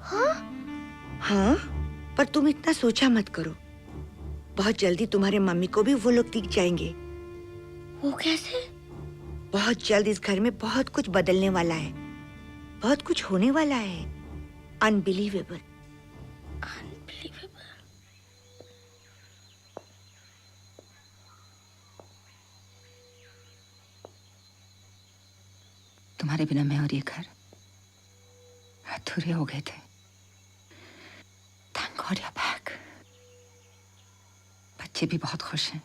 हाँ? हाँ, पर तुम इतना सोचा मत करो। बहुत जल्दी तुम्हारे मम्मी को भी वो लोग दिख जाएंगे। वो कैसे? बहुत जल्द इस घर में बहुत कुछ बदलने वाला है, बहुत कुछ होने वाला है। अनबिलीवेबल। अनबिलीवेबल। तुम्हारे बिना मैं और ये घर अधूरे हो गए थे। Thank God you're back. बच्चे भी बहुत खुश हैं।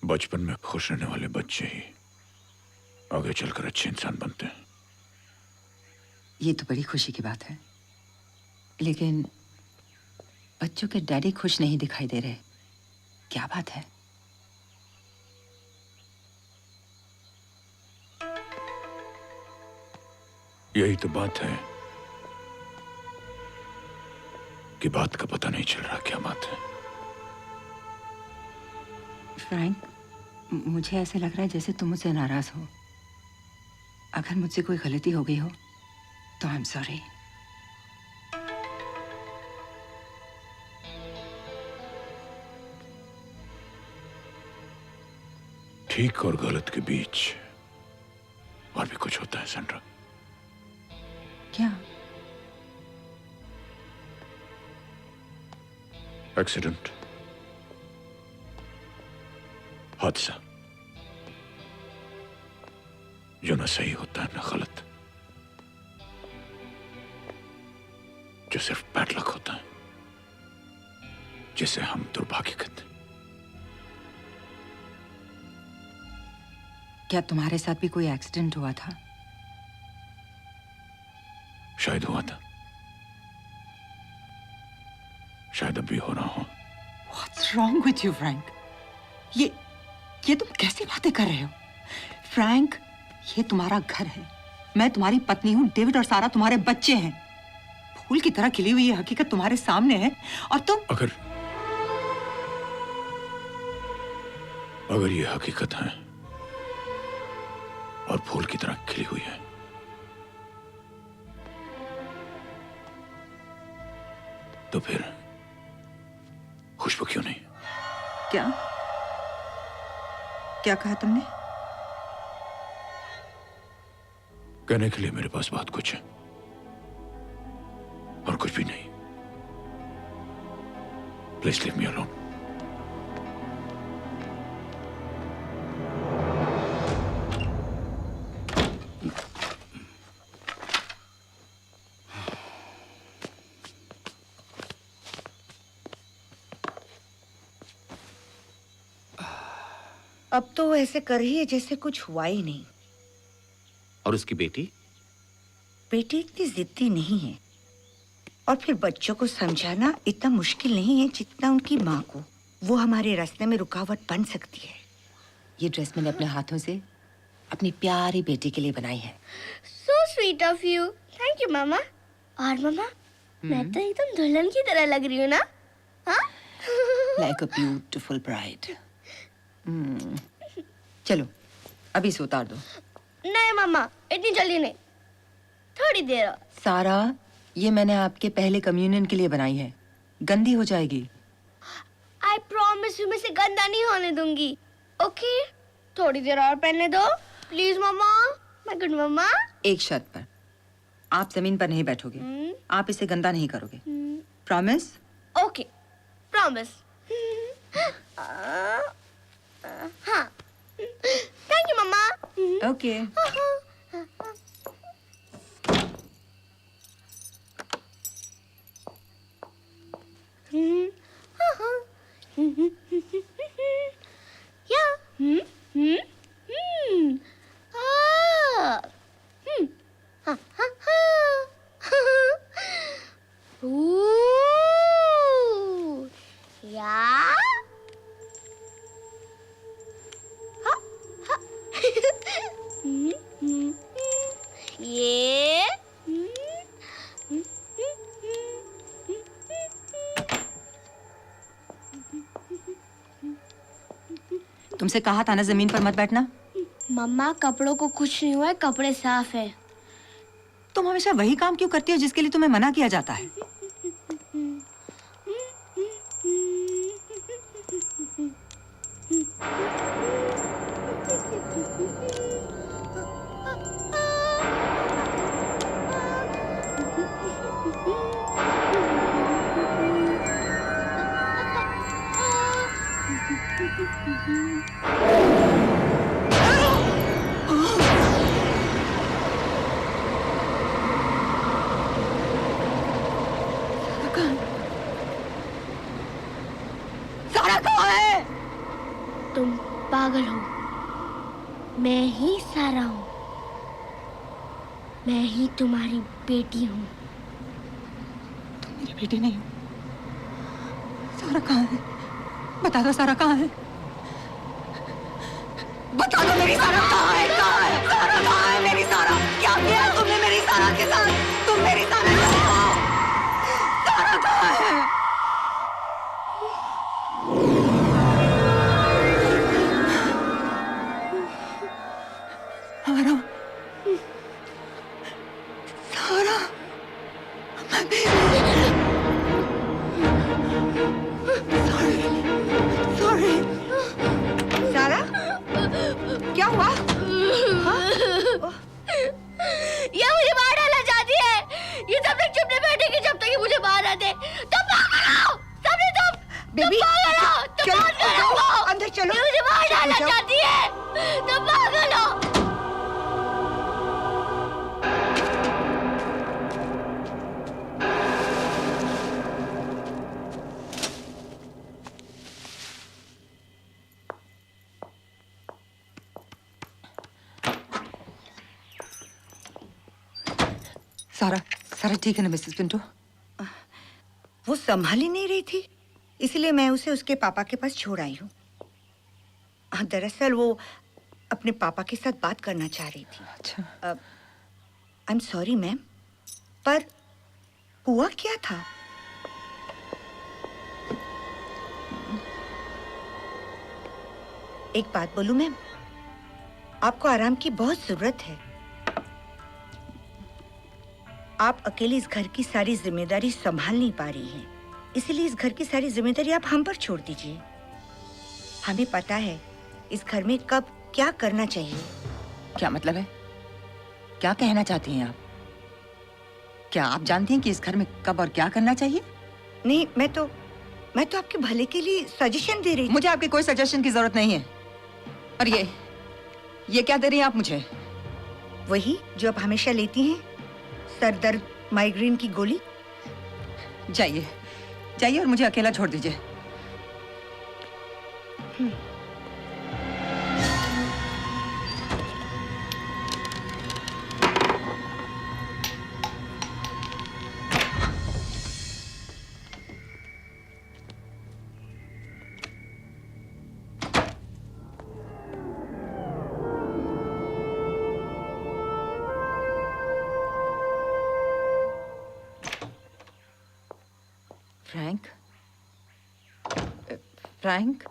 बचपन में खुश रहने वाले बच्चे ही आगे चलकर अच्छे इंसान बनते हैं। ये तो बड़ी खुशी की बात है, लेकिन बच्चों के डैडी खुश नहीं दिखाई दे रहे। क्या बात है? यही तो बात है कि बात का पता नहीं चल रहा क्या बात है। फ्रैंक, मुझे ऐसे लग रहा है जैसे तुम मुझसे नाराज हो। अगर मुझसे कोई गलती हो गई हो तो आई एम सॉरी। ठीक और गलत के बीच और भी कुछ होता है सैंड्रा। क्या? एक्सीडेंट, हादसा, जो ना सही होता है ना गलत, जो सिर्फ बैड लक होता है, जिसे हम दुर्भाग्य कहते हैं। क्या तुम्हारे साथ भी कोई एक्सीडेंट हुआ था? शायद हुआ था, शायद अभी हो रहा हो। What's wrong with you, Frank? ये तुम कैसी बातें कर रहे हो? फ्रैंक, ये तुम्हारा घर है। मैं तुम्हारी पत्नी हूँ, डेविड और सारा तुम्हारे बच्चे हैं। फूल की तरह खिली हुई ये हकीकत तुम्हारे सामने है और तुम... अगर ये हकीकत है और फूल की तरह खिली हुई है, तो फिर खुशबू क्यों नहीं? क्या कहा तुमने? कहने के लिए मेरे पास बहुत कुछ है और कुछ भी नहीं। Please leave me alone. अब तो वो ऐसे कर रही है जैसे कुछ हुआ ही नहीं। और उसकी बेटी? बेटी इतनी जिद्दी नहीं है, और फिर बच्चों को समझाना इतना मुश्किल नहीं है जितना उनकी माँ को। वो हमारे रास्ते में रुकावट बन सकती है। ये ड्रेस मैंने अपने हाथों से अपनी प्यारी बेटी के लिए बनाई है। So sweet of you. Thank you, मामा। और मामा, मैं तो एकदम दुल्हन की तरह लग रही हूँ ना? हाँ? Like a beautiful bride. चलो, अभी से उतार दो। नहीं मामा, इतनी जल्दी नहीं, थोड़ी देर और। सारा, ये मैंने आपके पहले कम्युनियन के लिए बनाई है, गंदी हो जाएगी। I promise you, मैं इसे गंदा नहीं होने दूंगी। ओके, थोड़ी देर और पहनने दो, प्लीज मामा। मैं गुड मामा। एक शर्त पर, आप जमीन पर नहीं बैठोगे। आप इसे गंदा नहीं करोगे। प्रॉमिस? Okay, promise. हाँ, थैंक यू मामा। ओके। तुमसे कहा था ना जमीन पर मत बैठना। मम्मा, कपड़ों को कुछ नहीं हुआ है, कपड़े साफ है। तुम हमेशा वही काम क्यों करती हो जिसके लिए तुम्हें मना किया जाता है? सारा कहाँ है? तुम पागल हो। मैं ही सारा हूँ। मैं ही तुम्हारी बेटी हूँ। तुम मेरी बेटी नहीं हो। सारा कहाँ है? बता दो सारा कहाँ है? बता दो मेरी सारा कहाँ है? कहाँ है? सारा कहाँ है? मेरी सारा क्या किया तुमने मेरी सारा के साथ? तुम मेरी सारा नहीं हो। सारा कहाँ है? सारा, सारा, सॉरी। सारा, क्या हुआ? ये मुझे बाहर डालना चाहती है। ये सब लोग चुप नहीं बैठेंगे जब तक ये मुझे बाहर ना दे। तुम पागल हो, सबने तुम बेबी, पागल हो, तुम चलो, पागल हो। अंदर चलो। ये मुझे बाहर डालना जाओ। चाहती है। तुम पागल हो। सारा, सारा ठीक है ना मिसेस पिंटो? वो संभाल ही नहीं रही थी, इसलिए मैं उसे उसके पापा के पास छोड़ आई हूँ। दरअसल वो अपने पापा के साथ बात करना चाह रही थी। अच्छा। आई एम सॉरी मैम, पर हुआ क्या था? एक बात बोलूं मैम, आपको आराम की बहुत जरूरत है। आप अकेले इस घर की सारी जिम्मेदारी संभाल नहीं पा रही हैं, इसलिए इस घर की सारी जिम्मेदारी आप हम पर छोड़ दीजिए। हमें पता है इस घर में कब क्या करना चाहिए। क्या मतलब है? क्या कहना चाहती हैं आप? क्या आप जानती हैं कि इस घर में कब और क्या करना चाहिए? नहीं, मैं तो आपके भले के लिए सजेशन दे रही थी। मुझे आपके कोई सजेशन की जरूरत नहीं है। और ये क्या दे रही हैं आप मुझे? वही जो आप हमेशा लेती हैं, सर दर्द, माइग्रेन की गोली। जाइए, जाइए और मुझे अकेला छोड़ दीजिए। फ्रैंक, फ्रैंक,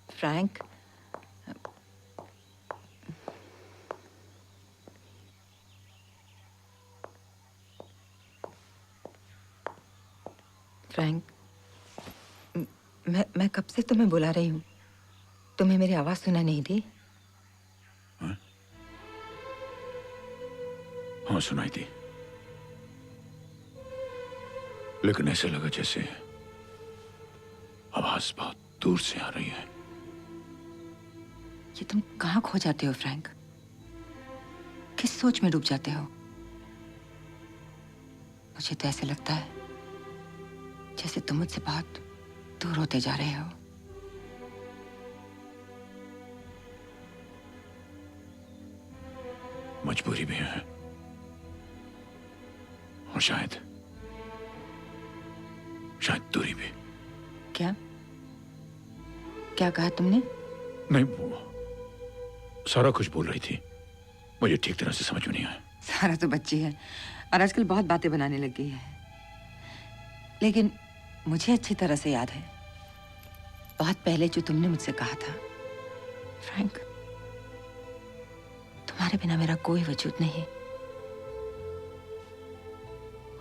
फ्रैंक, फ्रैंक, मैं कब से तुम्हें बुला रही हूँ। तुम्हें मेरी आवाज सुना नहीं दी? हाँ, सुनाई दी, लेकिन ऐसे लगा जैसे आवाज बहुत दूर से आ रही है। ये तुम कहाँ खो जाते हो फ्रैंक? किस सोच में डूब जाते हो? मुझे तो ऐसे लगता है जैसे तुम मुझसे बहुत दूर होते जा रहे हो। मजबूरी भी है और शायद दूरी भी। क्या क्या कहा तुमने? नहीं, वो सारा कुछ बोल रही थी, मुझे ठीक तरह से समझ में नहीं आया। सारा तो बच्ची है और आजकल बहुत बातें बनाने लग गई है, लेकिन मुझे अच्छी तरह से याद है बहुत पहले जो तुमने मुझसे कहा था, फ्रैंक, तुम तुम्हारे बिना मेरा कोई वजूद नहीं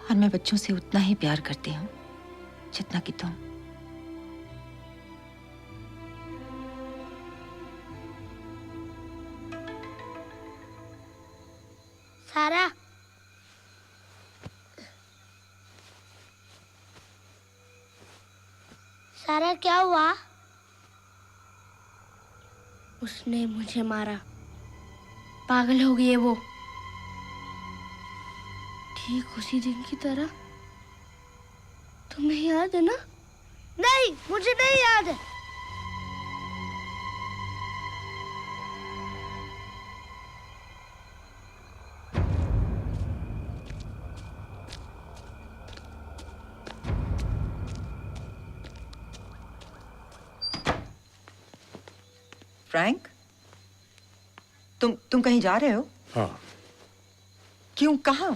और मैं बच्चों से उतना ही प्यार करती हूँ जितना कि तुम। सारा, सारा क्या हुआ? उसने मुझे मारा। पागल हो गई है वो। ठीक उसी दिन की तरह। तुम्हें याद है ना? नहीं, मुझे नहीं याद है। फ्रैंक, तुम कहीं जा रहे हो? हाँ। क्यों, कहाँ?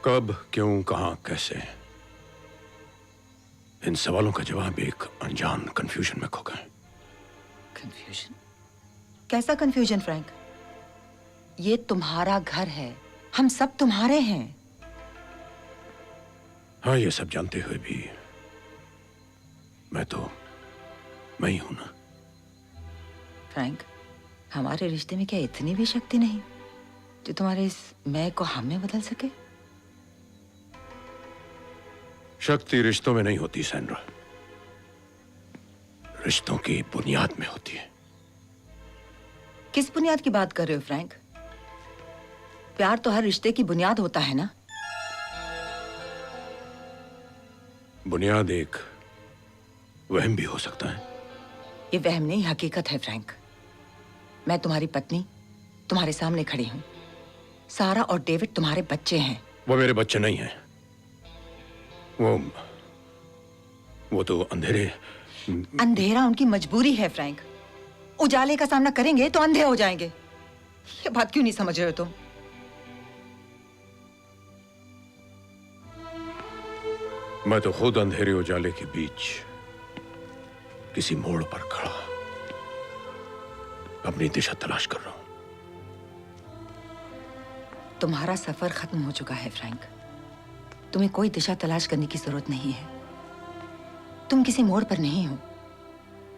कब, क्यों, कहाँ, कैसे, इन सवालों का जवाब एक अनजान कंफ्यूजन में खो गए। कंफ्यूजन? कैसा कंफ्यूजन फ्रैंक? ये तुम्हारा घर है, हम सब तुम्हारे हैं। हाँ, ये सब जानते हुए भी मैं ही हूं ना। फ्रैंक, हमारे रिश्ते में क्या इतनी भी शक्ति नहीं जो तुम्हारे इस मैं को हम में बदल सके? शक्ति रिश्तों में नहीं होती सैंड्रा, रिश्तों की बुनियाद में होती है। किस बुनियाद की बात कर रहे हो फ्रैंक? प्यार तो हर रिश्ते की बुनियाद होता है ना। बुनियाद एक वहम भी हो सकता है। ये वहम नहीं, हकीकत है फ्रैंक। मैं तुम्हारी पत्नी, तुम्हारे सामने खड़ी हूं। सारा और डेविड तुम्हारे बच्चे हैं। वो मेरे बच्चे नहीं हैं। वो तो अंधेरा उनकी मजबूरी है फ्रैंक। उजाले का सामना करेंगे तो अंधे हो जाएंगे। ये बात क्यों नहीं समझ रहे हो तुम? मैं तो खुद अंधेरे उजाले के बीच किसी मोड़ पर खड़ा अपनी दिशा तलाश कर रहा हूं। तुम्हारा सफर खत्म हो चुका है फ्रैंक। तुम्हें कोई दिशा तलाश करने की जरूरत नहीं है। तुम किसी मोड़ पर नहीं हो,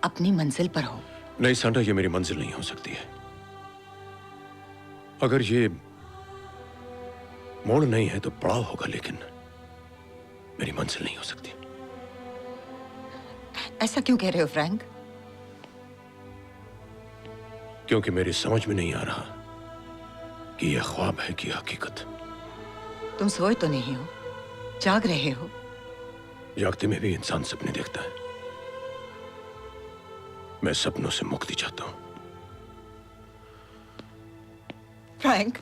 अपनी मंजिल पर हो। नहीं सैंड्रा, ये मेरी मंजिल नहीं हो सकती है। अगर ये मोड़ नहीं है तो पड़ाव होगा, लेकिन मेरी मंजिल नहीं हो सकती। ऐसा क्यों कह रहे हो फ्रैंक? क्योंकि मेरी समझ में नहीं आ रहा कि यह ख्वाब है कि हकीकत। तुम सोए तो नहीं हो, जाग रहे हो। जागते में भी इंसान सपने देखता है। मैं सपनों से मुक्ति चाहता हूं। Frank,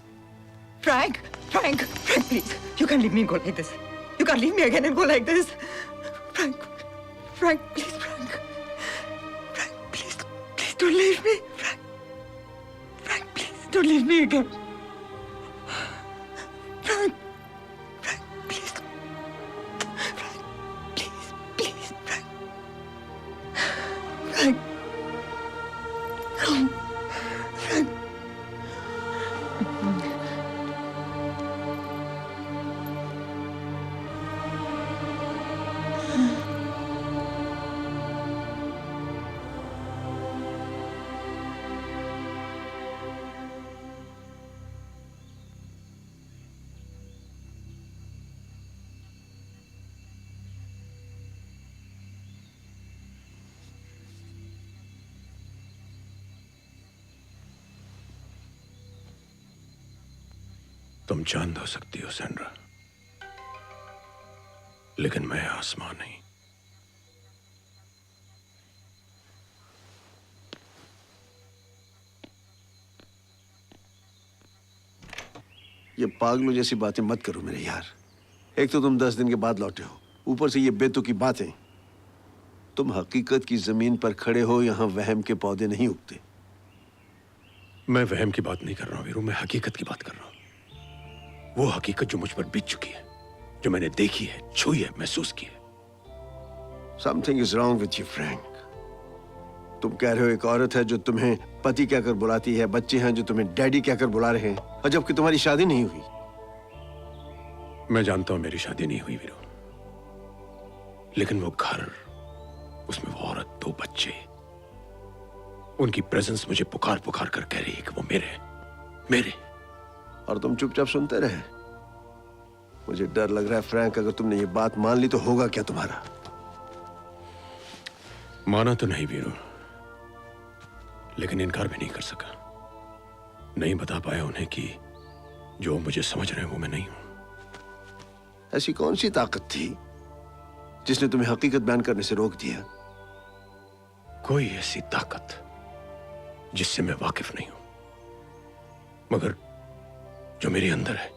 Frank, Frank, Frank, please, you can't leave me and go like this. You can't leave me again and go like this. Frank, Frank, please, Frank. Frank, please, please don't leave me. Frank, Frank, please don't leave me again. Frank, Frank, please. Frank, please, please, Frank. Frank. Come. Frank. तुम चांद हो सकती हो Sandra, लेकिन मैं आसमान नहीं। ये पागलों जैसी बातें मत करो मेरे यार। एक तो तुम 10 दिन के बाद लौटे हो, ऊपर से ये बेतुकी बातें। तुम हकीकत की जमीन पर खड़े हो, यहां वहम के पौधे नहीं उगते। मैं वहम की बात नहीं कर रहा हूं वीरू, मैं हकीकत की बात कर रहा हूं। वो हकीकत जो मुझ पर बीत चुकी है, जो मैंने देखी है, छुई है, महसूस की है। Something is wrong with you, Frank. तुम कह रहे हो एक औरत है जो तुम्हें पति कहकर बुलाती है, बच्चे हैं जो तुम्हें डैडी कहकर बुला रहे हैं, और जबकि तुम्हारी शादी नहीं हुई। मैं जानता हूं मेरी शादी नहीं हुई वीरू, लेकिन वो घर, उसमें वो औरत, 2 बच्चे, उनकी प्रेजेंस मुझे पुकार पुकार कर कह रही है कि वो मेरे हैं, मेरे। और तुम चुपचाप सुनते रहे। मुझे डर लग रहा है फ्रैंक, अगर तुमने ये बात मान ली तो होगा क्या तुम्हारा? माना तो नहीं वीरू, लेकिन इनकार भी नहीं कर सका। नहीं बता पाया उन्हें कि जो मुझे समझ रहे हैं वो मैं नहीं हूं। ऐसी कौन सी ताकत थी जिसने तुम्हें हकीकत बयान करने से रोक दिया? कोई ऐसी ताकत जिससे मैं वाकिफ नहीं हूं, मगर जो मेरे अंदर है।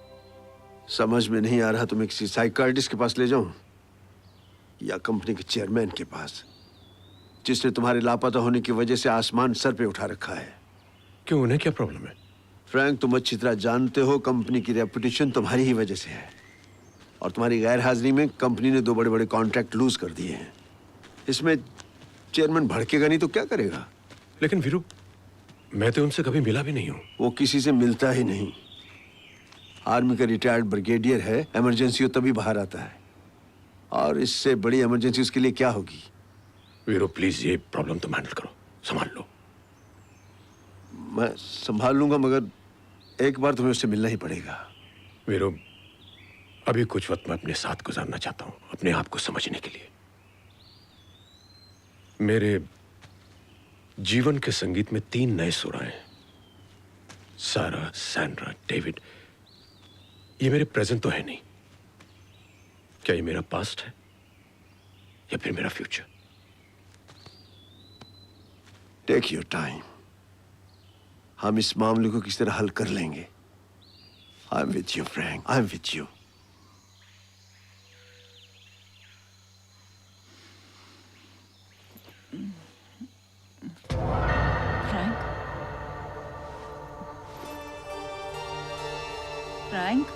समझ में नहीं आ रहा, तुम्हें किसी साइकाइट्रिस्ट के पास ले जाऊं या कंपनी के चेयरमैन के पास, जिसने तुम्हारे लापता होने की वजह से आसमान सर पे उठा रखा है? क्यों, उन्हें क्या प्रॉब्लम है? फ्रैंक, तुम अच्छी तरह जानते हो कंपनी की रेपुटेशन तुम्हारी ही वजह से है, और तुम्हारी गैर हाजिरी में कंपनी ने 2 बड़े-बड़े कॉन्ट्रैक्ट लूज कर दिए हैं। इसमें चेयरमैन भड़केगा नहीं तो क्या करेगा? लेकिन वीरू, मैं तो उनसे कभी मिला भी नहीं हूं। वो किसी से मिलता ही नहीं। आर्मी का रिटायर्ड ब्रिगेडियर है, इमरजेंसी हो तभी बाहर आता है, और इससे बड़ी इमरजेंसी उसके लिए क्या होगी? वीरू प्लीज, ये प्रॉब्लम तुम हैंडल करो, संभाल लो। मैं संभाल लूंगा, मगर एक बार तुम्हें उससे मिलना ही पड़ेगा। वीरू, अभी कुछ वक्त मैं अपने साथ गुजारना चाहता हूं, अपने आप को समझने के लिए। मेरे जीवन के संगीत में 3 नए सुर आए हैं। सारा, सैंड्रा, डेविड। ये मेरे प्रेजेंट तो है नहीं। क्या ये मेरा पास्ट है या फिर मेरा फ्यूचर? Take your time. हम इस मामले को किस तरह हल कर लेंगे। I am with you Frank, I am with you. Frank, Frank,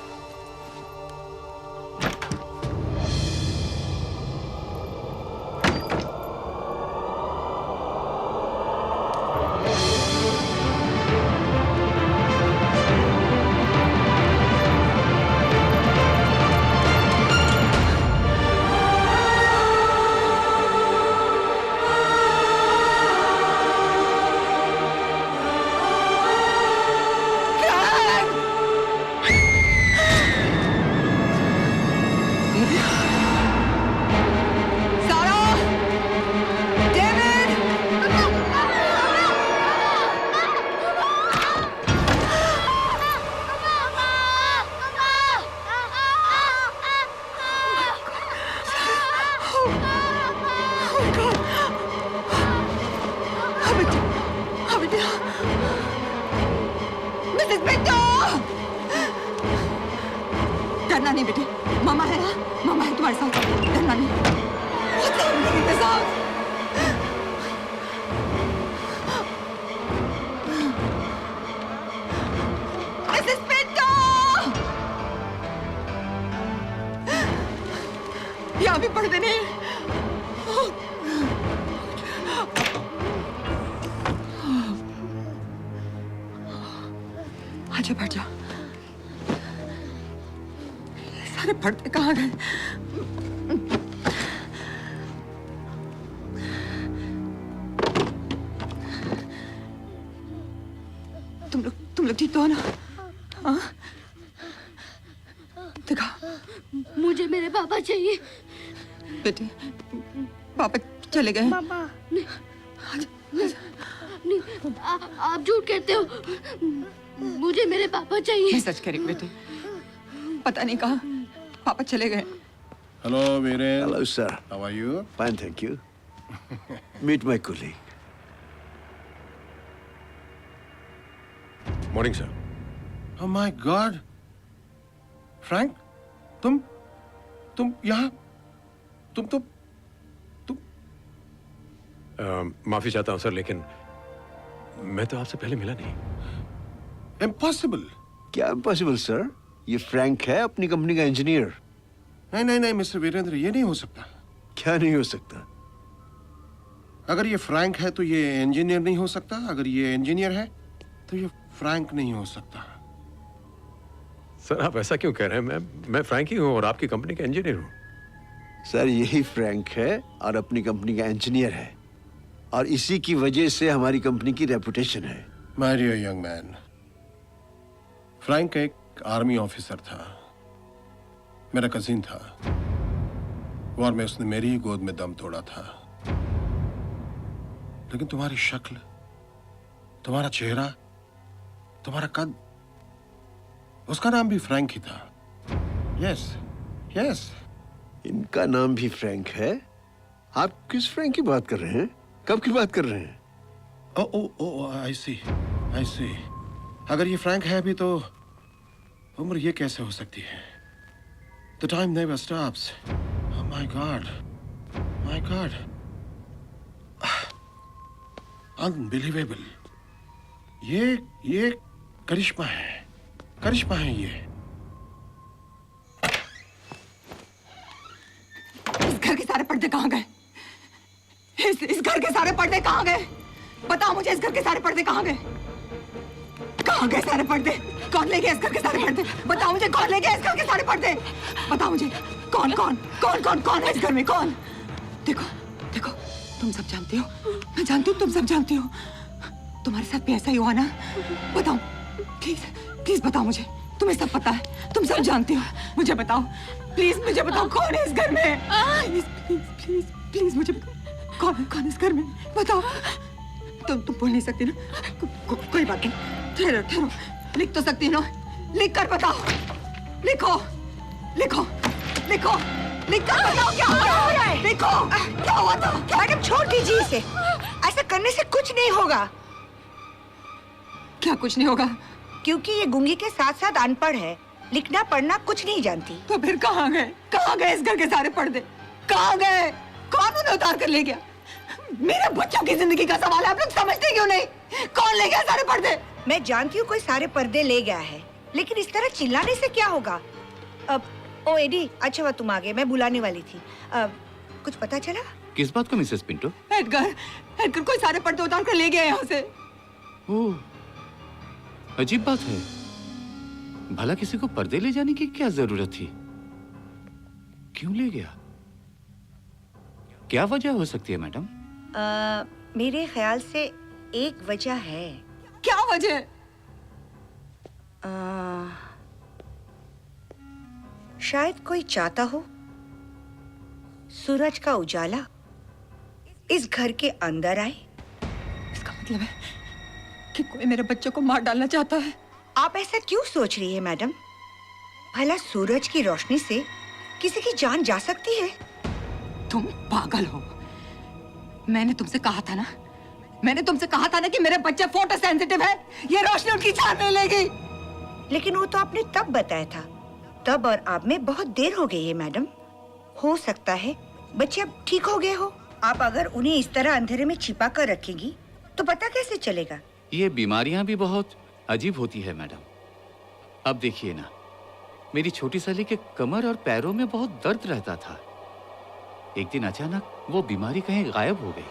डरना नहीं बेटे, मामा है ना, मामा है तुम्हारे साथ, डरना नहीं। What's happening in this house? Mrs. Pinto! यहाँ भी पढ़ते नहीं। आजा बैठ जा। सारे पढ़ते कहाँ गए? तुम लोग ठीक तो हो ना? हाँ? दिखा। मुझे मेरे पापा चाहिए। बेटे, पापा चले गए। पापा नहीं, आप झूठ कहते हो। मुझे मेरे पापा चाहिए। मैं सच कह रही हूँ बेटे, पता नहीं कहाँ पापा चले गए। Hello, Viren. Hello, sir. How are you? Fine, thank you. Meet my colleague. Morning sir. Oh my God. Frank, तुम यहाँ, तुम माफी चाहता हूं सर, लेकिन मैं तो आपसे पहले मिला नहीं। impossible. क्या इम्पॉसिबल सर? ये फ्रैंक है, अपनी कंपनी का इंजीनियर। नहीं मिस्टर वीरेंद्र, ये नहीं हो सकता। क्या नहीं हो सकता? अगर ये फ्रैंक है तो ये इंजीनियर नहीं हो सकता, अगर ये इंजीनियर है तो ये फ्रैंक नहीं हो सकता। सर आप ऐसा क्यों कह रहे हैं? मैं फ्रैंक ही हूं और आपकी कंपनी का इंजीनियर हूं। सर यही फ्रैंक है और अपनी कंपनी का इंजीनियर है, और इसी की वजह से हमारी कंपनी की रेपुटेशन है। My dear young man, Frank एक आर्मी ऑफिसर था, मेरा कजिन था। वॉर में उसने मेरी ही गोद में दम तोड़ा था। लेकिन तुम्हारी शक्ल, तुम्हारा चेहरा, तुम्हारा कद, उसका नाम भी फ्रैंक ही था। Yes yes. इनका नाम भी फ्रैंक है? आप किस फ्रैंक की बात कर रहे हैं? कब की बात कर रहे हैं? ओ ओ ओ आई सी। अगर ये फ्रैंक है भी तो उम्र ये कैसे हो सकती है? The time never stops. Oh my God. My God. Unbelievable. ये करिश्मा है ये। इस घर के सारे पर्दे कहाँ गए? इस घर के सारे पर्दे कहाँ गए? बताओ मुझे, इस घर के सारे पर्दे कहाँ गए? कहाँ गए सारे पर्दे? कौन ले गया इस घर के सारे पर्दे? बताओ मुझे, कौन ले गया इस घर के सारे पर्दे? बताओ मुझे, कौन है इस घर में? कौन? देखो, तुम सब जानते हो, मैं जानती हूँ, तुम सब जानती हो। तुम्हारे साथ भी ऐसा ही हुआ ना? बताओ, प्लीज बताओ मुझे, तुम्हें सब पता है, तुम सब जानते हो, मुझे बताओ, प्लीज मुझे बताओ, कौन है इस घर में? प्लीज मुझे बताओ, कौन है इस घर में? बताओ। तुम बोल नहीं सकती ना? कोई बात नहीं, ठहरो, लिख तो सकती ना? लिख कर बताओ, लिख कर बताओ क्या हो रहा है? लिखो, क्या हुआ था? मैडम छोड़ दीजिए इसे, ऐसा करने से कुछ नहीं होगा। क्या कुछ नहीं होगा? क्योंकि ये गूंगी के साथ साथ अनपढ़ है, लिखना पढ़ना कुछ नहीं जानती। तो फिर कहाँ गए इस घर के सारे पर्दे? कहाँ गए? कौन उन्हें उतार कर ले गया? मेरे बच्चों की जिंदगी का सवाल है, आप लोग समझते क्यों नहीं? कौन ले गया सारे पर्दे? मैं जानती हूँ कोई सारे पर्दे ले गया है, लेकिन इस तरह चिल्लाने से क्या होगा? ओ एडी, अच्छा हुआ तुम आ गए, मैं बुलाने वाली थी। कुछ पता चला? किस बात को मिसेस पिंटो? एडगर कोई सारे पर्दे उतार कर ले गया यहाँ से। ओह, अजीब बात है। भला किसी को पर्दे ले जाने की क्या जरूरत थी? क्यों ले गया? क्या वजह हो सकती है मैडम? मेरे ख्याल से एक वजह है। क्या वजह? शायद कोई चाहता हो सूरज का उजाला इस घर के अंदर आए। इसका मतलब है कि कोई मेरे बच्चों को मार डालना चाहता है। आप ऐसा क्यों सोच रही है मैडम? भला सूरज की रोशनी से किसी की जान जा सकती है? तुम पागल हो। मैंने तुमसे कहा था ना कि मेरे बच्चे फोटो सेंसिटिव है, ये रोशनी उनकी जान नहीं लेगी। लेकिन वो तो आपने तब बताया था। तब और अब में बहुत देर हो गई है मैडम। हो सकता है बच्चे अब ठीक हो गए हो। आप अगर उन्हें इस तरह अंधेरे में छिपा कर रखेंगी तो पता कैसे चलेगा? ये बीमारियां भी बहुत अजीब होती है मैडम। अब देखिए ना, मेरी छोटी साली के कमर और पैरों में बहुत दर्द रहता था। एक दिन अचानक वो बीमारी कहीं गायब हो गई।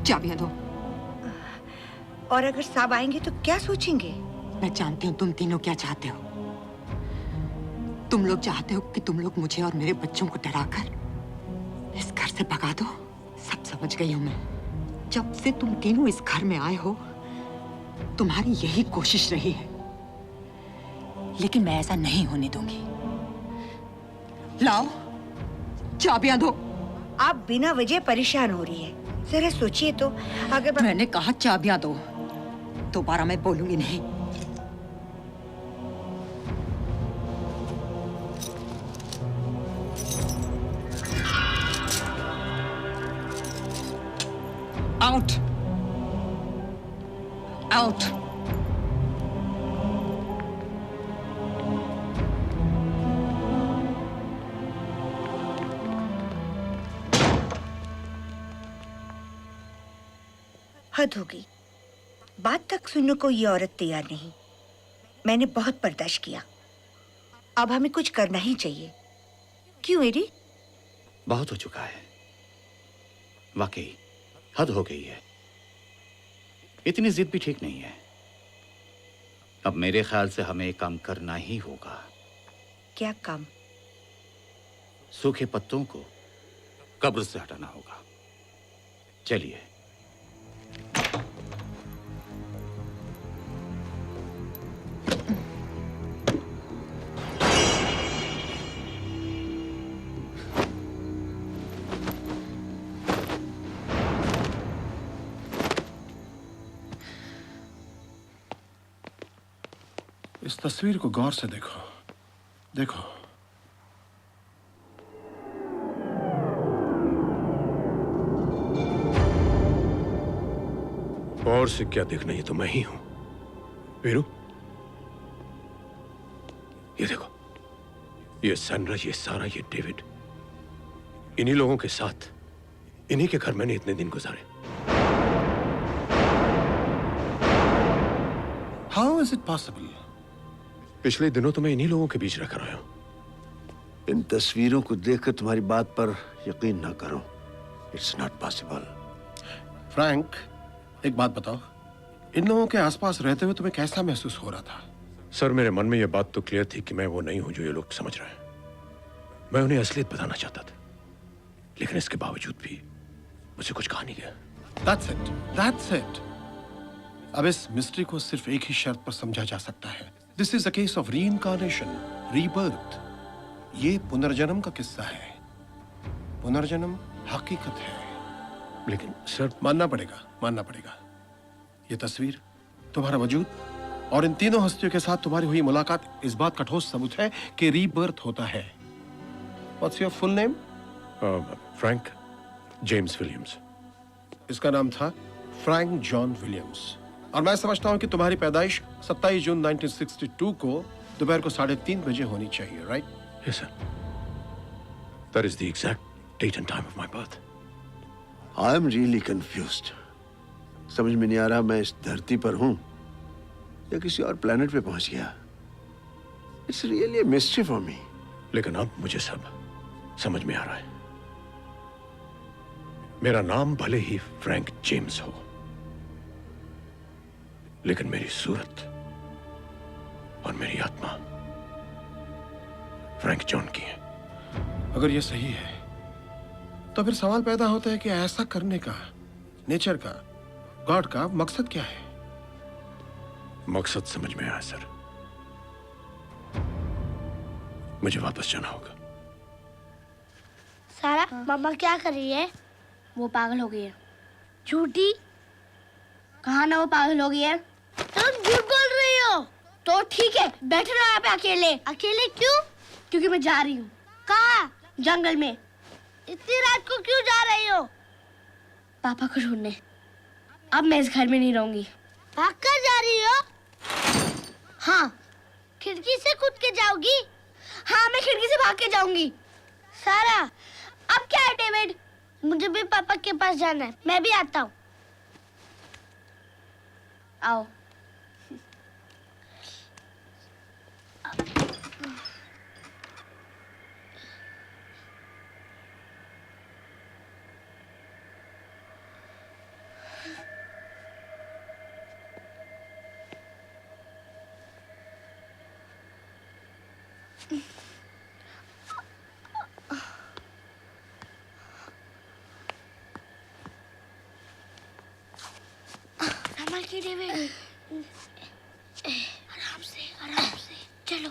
चाबियां दो। और अगर साहब आएंगे तो क्या सोचेंगे? मैं जानती हूँ तुम तीनों क्या चाहते हो। तुम लोग चाहते हो कि तुम लोग मुझे और मेरे बच्चों को डराकर इस घर से भगा दो। सब समझ गई हूँ मैं। जब से तुम तीनों इस घर में आए हो, तुम्हारी यही कोशिश रही है, लेकिन मैं ऐसा नहीं होने दूंगी। लाओ, चाबियां दो। आप बिना वजह परेशान हो रही है। जरा सोचिए तो, अगर मैंने कहा चाबियां दो, दोबारा मैं बोलूंगी नहीं। आउट। आउट। हद हो गई। बात तक सुनने को ये औरत तैयार नहीं। मैंने बहुत बर्दाश्त किया, अब हमें कुछ करना ही चाहिए। क्यों एडी? बहुत हो चुका है, वाकई हद हो गई है। इतनी जिद भी ठीक नहीं है। अब मेरे ख्याल से हमें एक काम करना ही होगा। क्या काम? सूखे पत्तों को कब्र से हटाना होगा। चलिए। इस तस्वीर को गौर से देखो, देखो। और से क्या देखना, ये तो मैं ही हूं। वीरू, ये देखो, ये सैंड्रा, ये सारा, ये डेविड, इन्हीं लोगों के साथ, इन्हीं के घर मैंने इतने दिन गुजारे। How is it possible? पिछले दिनों तो मैं इन्हीं लोगों के बीच रहकर आया हूं। इन तस्वीरों को देखकर तुम्हारी बात पर यकीन ना करो। It's not possible. फ्रैंक, एक बात बताओ, इन लोगों के आसपास रहते हुए तुम्हें कैसा महसूस हो रहा था? सर, मेरे मन में यह बात तो क्लियर थी कि मैं वो नहीं हूं जो ये लोग समझ रहे हैं। मैं उन्हें असलियत बताना चाहता था, लेकिन इसके बावजूद भी मुझे कुछ कहा नहीं गया। That's it. That's it. अब इस मिस्ट्री को सिर्फ एक ही शर्त पर समझा जा सकता है। This is a case of reincarnation, rebirth. ये पुनर्जन्म का किस्सा है। पुनर्जन्म हकीकत है। लेकिन सर, मानना पड़ेगा, मानना पड़ेगा। ये तस्वीर, तुम्हारा वजूद और इन तीनों हस्तियों के साथ तुम्हारी हुई मुलाकात इस बात का ठोस सबूत है कि रीबर्थ होता है। What's your full name? Frank James Williams. इसका नाम था फ्रैंक जॉन विलियम्स। और मैं समझता हूं कि तुम्हारी पैदाइश 27 जून 1962 को दोपहर को 3:30 बजे होनी चाहिए, right? Yes, sir. That is the exact date and time of my birth. I am really confused. समझ में नहीं आ रहा मैं इस धरती पर हूं या किसी और प्लेनेट पे पहुंच गया। It's really a mystery for me. लेकिन अब मुझे सब समझ में आ रहा है। मेरा नाम भले ही फ्रैंक जेम्स हो, लेकिन मेरी सूरत और मेरी आत्मा फ्रैंक जॉन की है। अगर ये सही है तो फिर सवाल पैदा होता है कि ऐसा करने का, नेचर का, गॉड का मकसद क्या है? मकसद समझ में आया सर। मुझे वापस जाना होगा। सारा, मम्मा क्या कर रही है? वो पागल हो गई है। झूठी? कहा ना वो पागल हो गई है। तुम झूठ बोल रही हो। तो ठीक है, बैठे रहो यहाँ पे अकेले। अकेले क्यों? क्योंकि मैं जा रही हूँ। कहाँ? जंगल में। इतनी रात को क्यों जा रही हो? पापा को ढूंढने। अब मैं इस घर में नहीं रहूंगी। भाग कर जा रही हो? हाँ। खिड़की से कूद के जाओगी? हाँ, मैं खिड़की से भाग के जाऊंगी। सारा, अब क्या है डेविड? मुझे भी पापा के पास जाना है। मैं भी आता हूँ। आओ। संभाल के डेविड। आराम से, आराम से। चलो।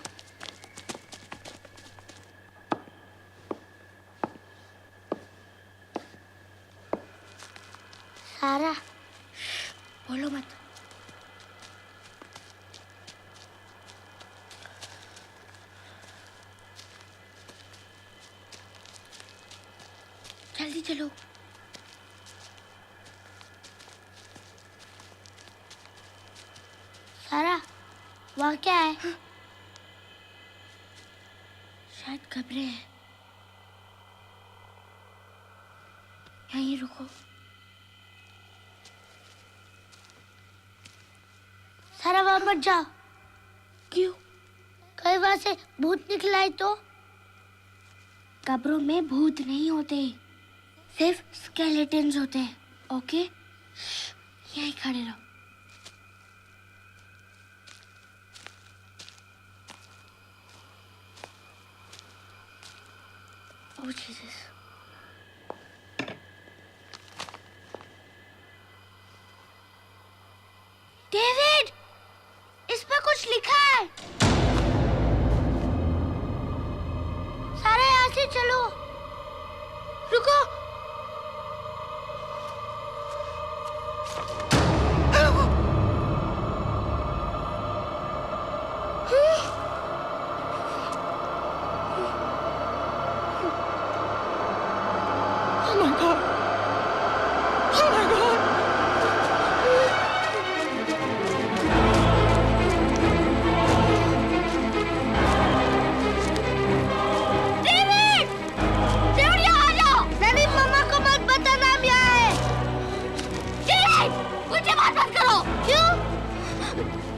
सारा, बोलो मत। जल्दी चलो। वहाँ क्या है? शायद कब्रें हैं। यहीं रुको। सारा वहाँ मत जाओ। क्यों? कहीं वहाँ से भूत निकला है तो? कब्रों में भूत नहीं होते, सिर्फ स्केलेटन्स होते हैं। ओके? यहीं खड़े रहो। Oh Jesus! डेविड, इस पर कुछ लिखा है। सारे यहाँ से चलो। रुको।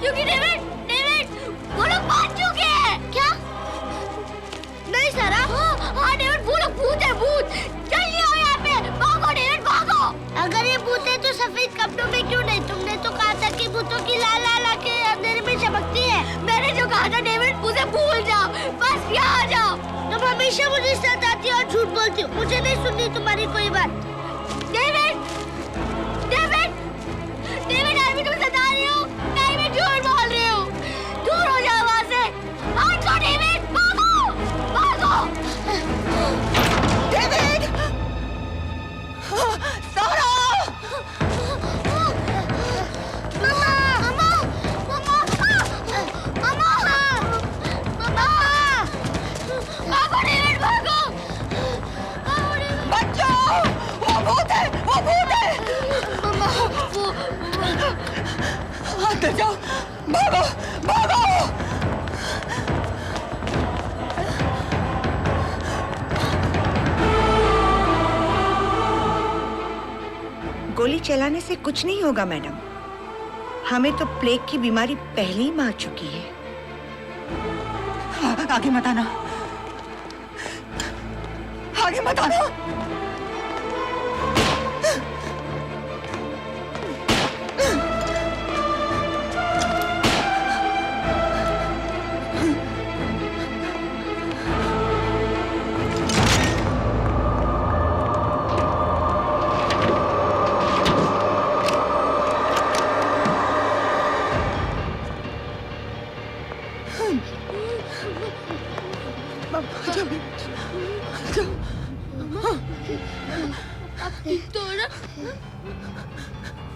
क्योंकि डेविड वो लोग भाग चुके हैं। क्या? नहीं सारा। हाँ डेविड, वो लोग भूत है, भूत। जल्दी आओ यहाँ पे। भागो डेविड, भागो। अगर ये भूत है तो सफेद कपड़ों में क्यों नहीं? तुमने तो कहा था कि भूतों की लाल लाल आंखें अंधेरे में चमकती है। मैंने जो कहा था डेविड, उसे भूल जाओ। बस यहाँ आ जाओ। तुम हमेशा मुझे सताती हो और झूठ बोलती हो। मुझे नहीं सुननी तुम्हारी कोई बात। डेविड, आई भी तुम्हें सता रही हूँ। नहीं, मैं झूठ बोल रही हूँ। दूर हो जाओ वहाँ से। हाथ छोड़ डेविड, भागो, भागो। डेविड! सारा! भागो डेविड, भागो। बच्चों! वो भूत है! अंदर जाओ! भागो! गोली चलाने से कुछ नहीं होगा मैडम। हमें तो प्लेग की बीमारी पहले ही मार चुकी है। आगे मत आना।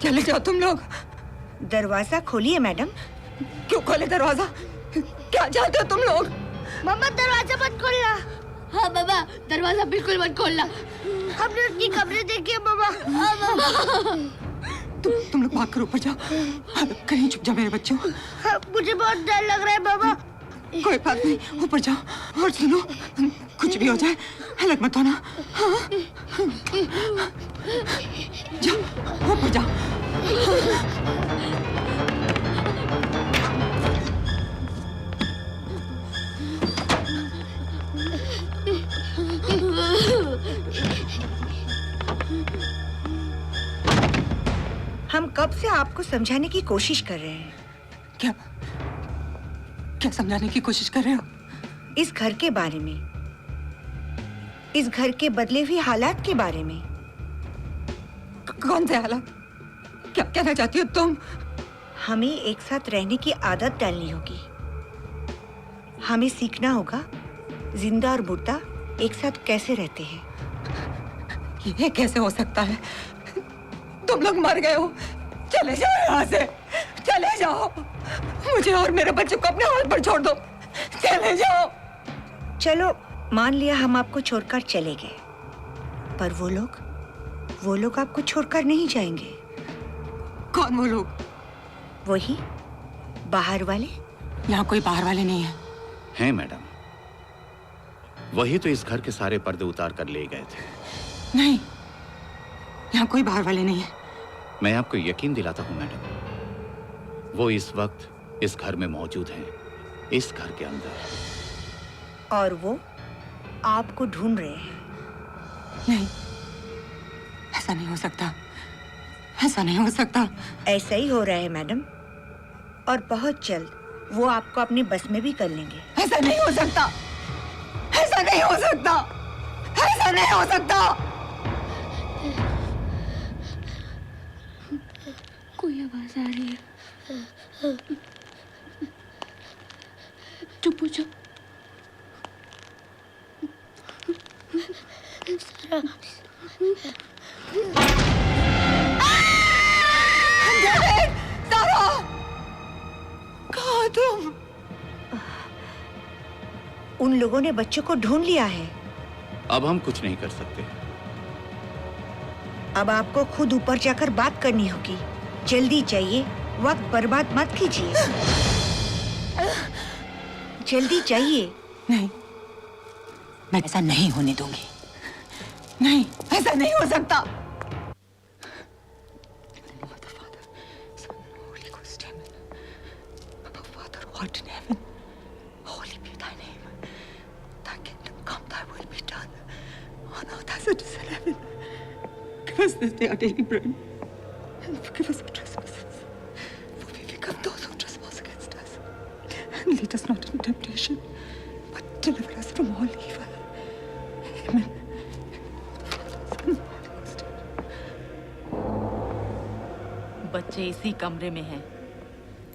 चले जाओ तुम लोग। दरवाजा खोलिए मैडम। क्यों खोले दरवाजा? क्या चाहते हो तुम लोग? मम्मा दरवाजा मत खोलना। हाँ बाबा, दरवाजा बिल्कुल मत खोलना। हमने उनकी कब्रें देखी है मामा। तुम लोग भाग कर ऊपर जाओ। कहीं छुप जाओ मेरे बच्चों। मुझे बहुत डर लग रहा है बाबा। कोई बात नहीं, ऊपर जाओ। और सुनो, कुछ भी हो जाए अलग मत होना। हाँ? जाओ, ऊपर जाओ। हम कब से आपको समझाने की कोशिश कर रहे हैं। क्या समझाने की कोशिश कर रहे हो? इस घर के बारे में, इस घर के बदले हुए हालात के बारे में। कौन से हालात? क्या कहना चाहती हो तुम? हमें एक साथ रहने की आदत डालनी होगी। हमें सीखना होगा जिंदा और मुर्दा एक साथ कैसे रहते हैं। ये कैसे हो सकता है? तुम लोग मर गए हो। चले जाओ यहाँ से, चले जाओ। मुझे और मेरे बच्चे को अपने हाथ पर छोड़ दो। चले जाओ। चलो मान लिया हम आपको छोड़कर चले गए, पर वो लोग आपको छोड़कर नहीं जाएंगे। कौन वो लोग? वही बाहर वाले यहाँ कोई बाहर वाले नहीं है। हैं मैडम, वही तो इस घर के सारे पर्दे उतार कर ले गए थे। नहीं, यहाँ कोई बाहर वाले नहीं है। मैं आपको यकीन दिलाता हूँ मैडम, वो इस वक्त इस घर में मौजूद हैं, इस घर के अंदर। और वो आपको ढूंढ रहे हैं। नहीं, ऐसा नहीं हो सकता, ऐसा नहीं हो सकता। ऐसा ही हो रहा है मैडम, और बहुत जल्द वो आपको अपनी बस में भी कर लेंगे। ऐसा नहीं हो सकता, ऐसा नहीं हो सकता, ऐसा नहीं हो सकता। कोई आवाज आ रही है। चुप हो जाओ। कहाँ तुम? उन लोगों ने बच्चों को ढूंढ लिया है। अब हम कुछ नहीं कर सकते। अब आपको खुद ऊपर जाकर बात करनी होगी। जल्दी चाहिए, वक्त बर्बाद मत कीजिए। जल्दी चाहिए। नहीं, मैं ऐसा नहीं होने दूंगी। नहीं, ऐसा नहीं हो सकता। Give us this day our daily bread, and forgive us our trespasses, for we forgive those who trespass against us. And lead us not into temptation, but deliver us from all evil. Amen. बच्चे इसी कमरे में हैं।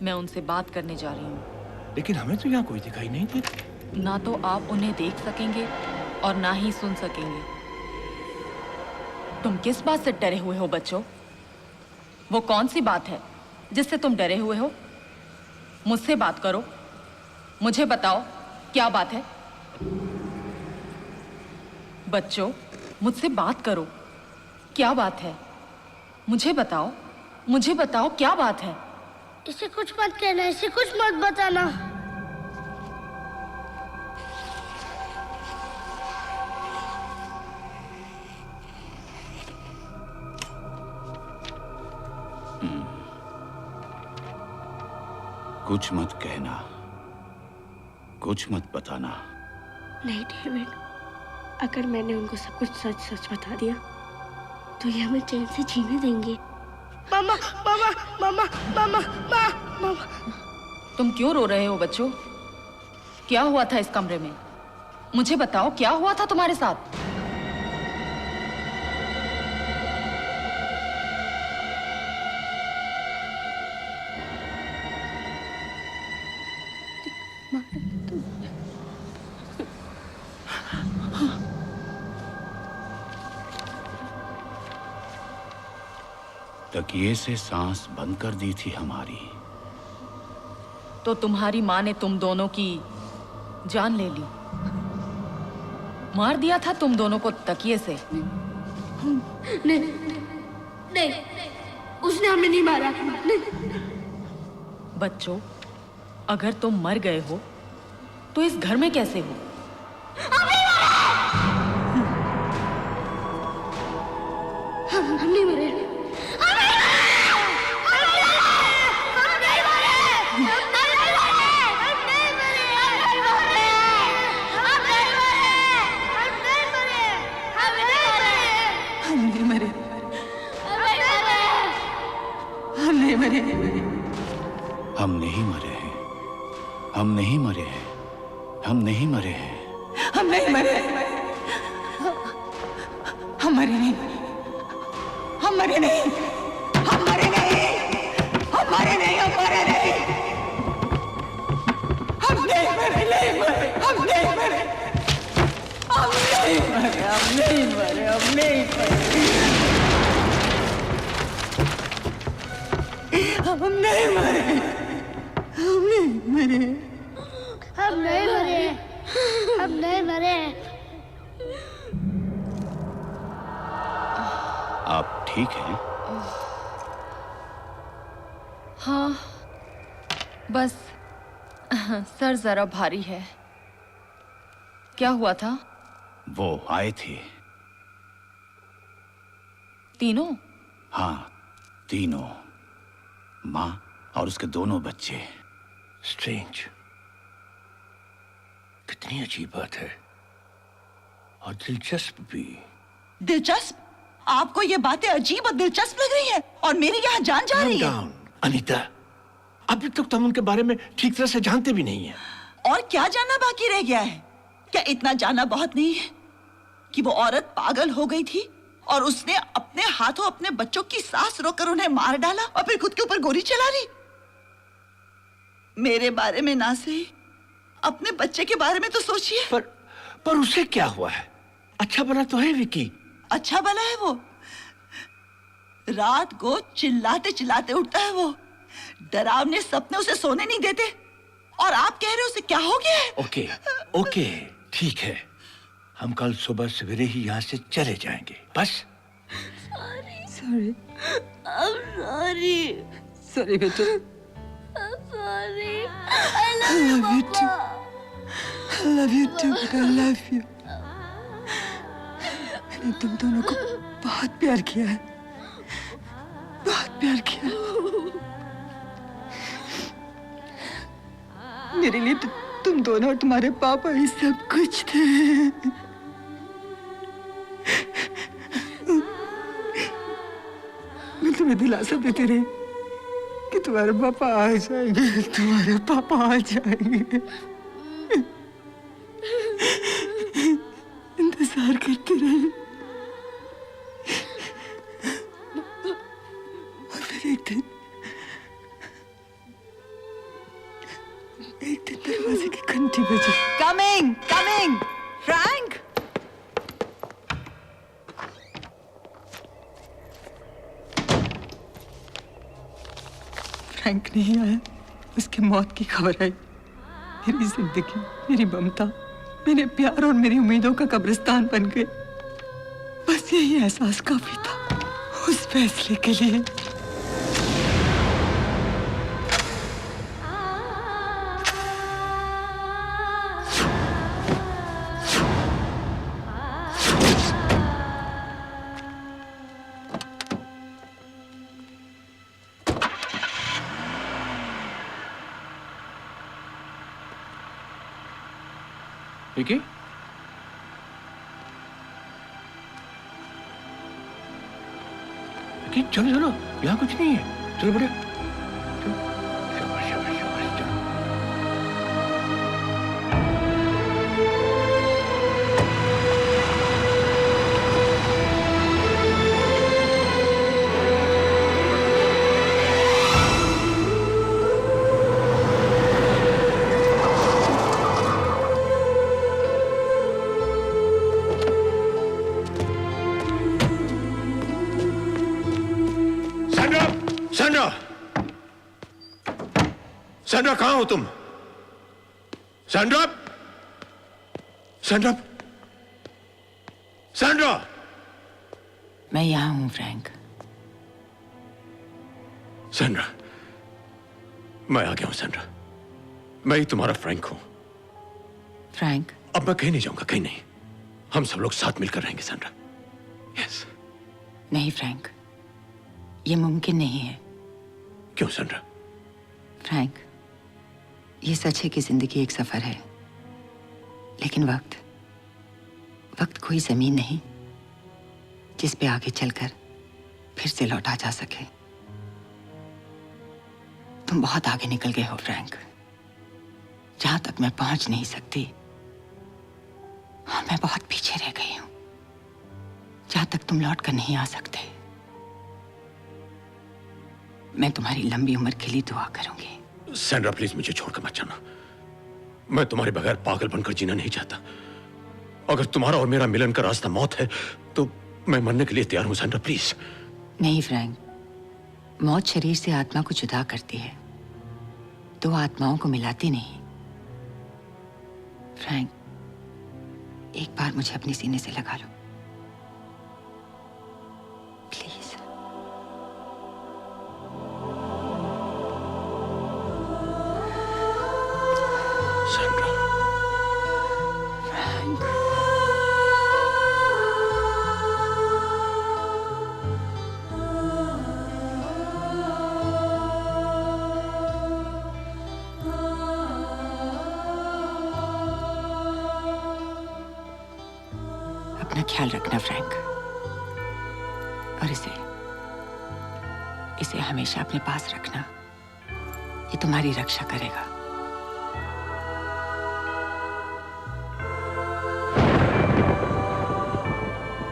मैं उनसे बात करने जा रही हूँ। लेकिन हमें तो यहाँ कोई दिखाई नहीं देता। ना तो आप उन्हें देख सकेंगे और ना ही सुन सकेंगे। तुम किस बात से डरे हुए हो बच्चों? वो कौन सी बात है जिससे तुम डरे हुए हो? मुझसे बात करो, मुझे बताओ क्या बात है। बच्चों, मुझसे बात करो, क्या बात है? मुझे बताओ, मुझे बताओ क्या बात है? इसे कुछ मत कहना, इसे कुछ मत बताना। कुछ मत कहना, कुछ मत बताना। नहीं डेविड, अगर मैंने उनको सब कुछ सच सच बता दिया तो ये हमें चैन से जीने देंगे। मामा, मामा, मामा, मामा, मामा। तुम क्यों रो रहे हो बच्चों? क्या हुआ था इस कमरे में? मुझे बताओ क्या हुआ था तुम्हारे साथ? तकिए से सांस बंद कर दी थी हमारी। तो तुम्हारी माँ ने तुम दोनों की जान ले ली, मार दिया था तुम दोनों को तकिए से। नहीं, नहीं, उसने हमें नहीं मारा। नहीं। बच्चों, अगर तुम मर गए हो तो इस घर में कैसे हो? हम नहीं मरे। हम नहीं मरे हैं, हम नहीं मरे हैं, हम नहीं मरे हैं, हम नहीं मरे, हम मरे नहीं, हम मरे नहीं, हम मरे नहीं, हम मरे नहीं, हम मरे नहीं, हम नहीं मरे, नहीं मरे, हम नहीं मरे, हम नहीं मरे, हम नहीं मरे, हम नहीं मरे, हम नहीं मरे, हम नहीं मरे, हम नहीं मरे, हम नहीं मरे। आप ठीक हैं? हाँ, बस सर जरा भारी है। क्या हुआ था? वो आए थे। तीनों? हाँ, तीनों, माँ और उसके दोनों बच्चे। स्ट्रेंज, कितनी अजीब बात है और दिलचस्प भी। दिलचस्प? आपको ये बातें अजीब और दिलचस्प लग रही हैं और मेरी यहाँ जान जा रही है। अनीता, अभी तक तुम उनके बारे में ठीक तरह से जानते भी नहीं है। और क्या जानना बाकी रह गया है? क्या इतना जानना बहुत नहीं है कि वो औरत पागल हो गई थी और उसने अपने हाथों अपने बच्चों की सांस रोककर उन्हें मार डाला और फिर खुद के ऊपर गोली चला ली? मेरे बारे में ना सही, अपने बच्चे के बारे में तो सोचिए। पर उसे क्या हुआ है? अच्छा भला तो है विकी। अच्छा भला है वो। रात को चिल्लाते चिल्लाते उठता है वो। डरावने सपने उसे सोने नहीं देते और आप कह रहे हो उसे क्या हो गया है? ओके, ओके, ठीक है। हम कल सुबह सवेरे ही यहाँ से चले जाएंगे, बस। सॉरी सॉरी सॉरी बेटा। Sorry. I love you too. I love you too. I love you. मैंने तुम दोनों को बहुत प्यार किया है, बहुत प्यार किया है। मेरे लिए तो तुम दोनों और तुम्हारे पापा ही सब कुछ थे। मैं तुम्हें दिलासा देती रही कि तुम्हारे पापा आ जाएंगे, तुम्हारे पापा आ जाएंगे। इंतजार करते रहे और फिर एक दिन दरवाजे की घंटी बजी। Coming coming. फ्रैंक, फ्रैंक नहीं आया। उसकी मौत की खबर आई। मेरी जिंदगी, मेरी ममता, मेरे प्यार और मेरी उम्मीदों का कब्रिस्तान बन गए। बस यही एहसास काफी था उस फैसले के लिए। विकी, विकी, चलो चलो, यहाँ कुछ नहीं है। चलो बेटा, चलो। शाबाश, शाबाश, शाबाश, चलो। सैंड्रा, सैंड्रा, कहाँ हो तुम? Sandra, Sandra, Sandra. मैं यहाँ हूँ फ्रैंक। सैंड्रा, मैं आ गया हूँ। सैंड्रा, मैं ही तुम्हारा फ्रैंक हूँ। फ्रैंक, अब मैं कहीं नहीं जाऊंगा, कहीं नहीं। हम सब लोग साथ मिलकर रहेंगे सैंड्रा। यस। नहीं फ्रैंक, ये मुमकिन नहीं है। क्यों सैंड्रा? फ्रैंक, ये सच है कि जिंदगी एक सफर है, लेकिन वक्त कोई जमीन नहीं जिस पे आगे चलकर फिर से लौटा जा सके। तुम बहुत आगे निकल गए हो फ्रैंक, जहां तक मैं पहुंच नहीं सकती, और मैं बहुत पीछे रह गई हूं, जहां तक तुम लौट कर नहीं आ सकते। मैं तुम्हारी लंबी उम्र के लिए दुआ करूंगी। सैंड्रा, प्लीज मुझे छोड़कर मत जाना। मैं तुम्हारे बगैर पागल बनकर जीना नहीं चाहता। अगर तुम्हारा और मेरा मिलन का रास्ता मौत है तो मैं मरने के लिए तैयार हूं सैंड्रा, प्लीज। नहीं फ्रैंक, मौत शरीर से आत्मा को जुदा करती है, दो आत्माओं को मिलाती नहीं। फ्रैंक, एक बार मुझे अपने सीने से लगा लो प्लीज। अपना ख्याल रखना फ्रैंक, और इसे हमेशा अपने पास रखना। ये तुम्हारी रक्षा करेगा।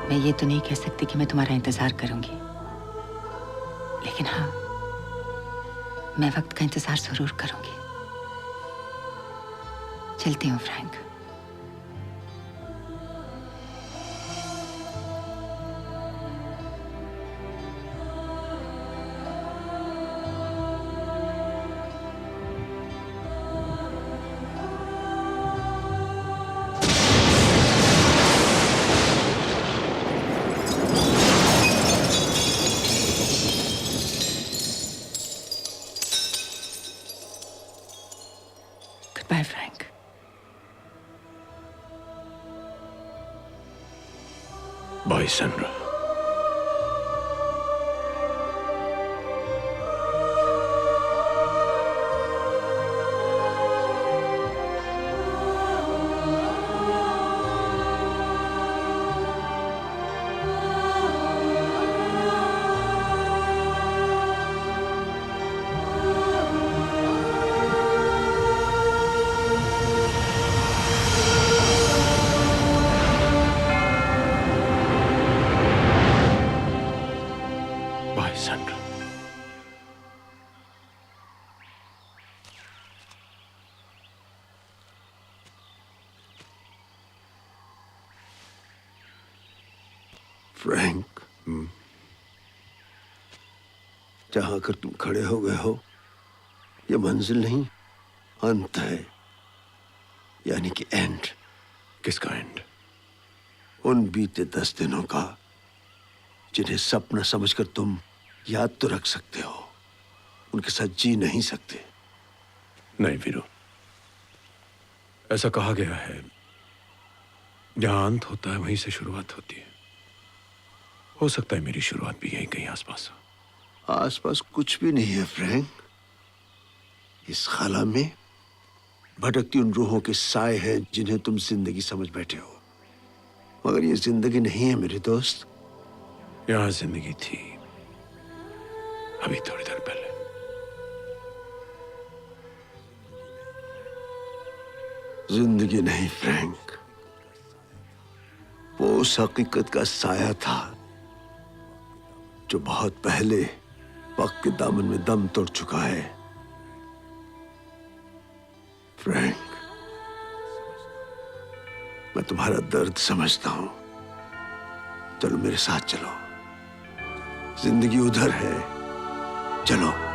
मैं ये तो नहीं कह सकती कि मैं तुम्हारा इंतजार करूंगी, लेकिन हाँ, मैं वक्त का इंतजार जरूर करूंगी। चलती हूँ Frank. Goodbye, Frank. Bye, Sandra. Bye, Sandra. Frank, जहां कर तुम खड़े हो गए हो, ये मंजिल नहीं, अंत है, यानी कि एंड। किसका एंड? उन बीते 10 दिनों का जिन्हें सपना समझकर तुम याद तो रख सकते हो, उनके साथ जी नहीं सकते। नहीं वीरू, ऐसा कहा गया है, जहां अंत होता है वहीं से शुरुआत होती है। हो सकता है मेरी शुरुआत भी यहीं कहीं आसपास हो। आसपास कुछ भी नहीं है फ्रैंक। इस खाला में भटकती उन रूहों के साए हैं जिन्हें तुम जिंदगी समझ बैठे हो, मगर ये जिंदगी नहीं है मेरे दोस्त। यहां जिंदगी थी अभी थोड़ी देर पहले। जिंदगी नहीं फ्रैंक, वो उस हकीकत का साया था जो बहुत पहले वक्त के दामन में दम तोड़ चुका है। फ्रैंक, मैं तुम्हारा दर्द समझता हूं। चलो मेरे साथ चलो, जिंदगी उधर है, चलो।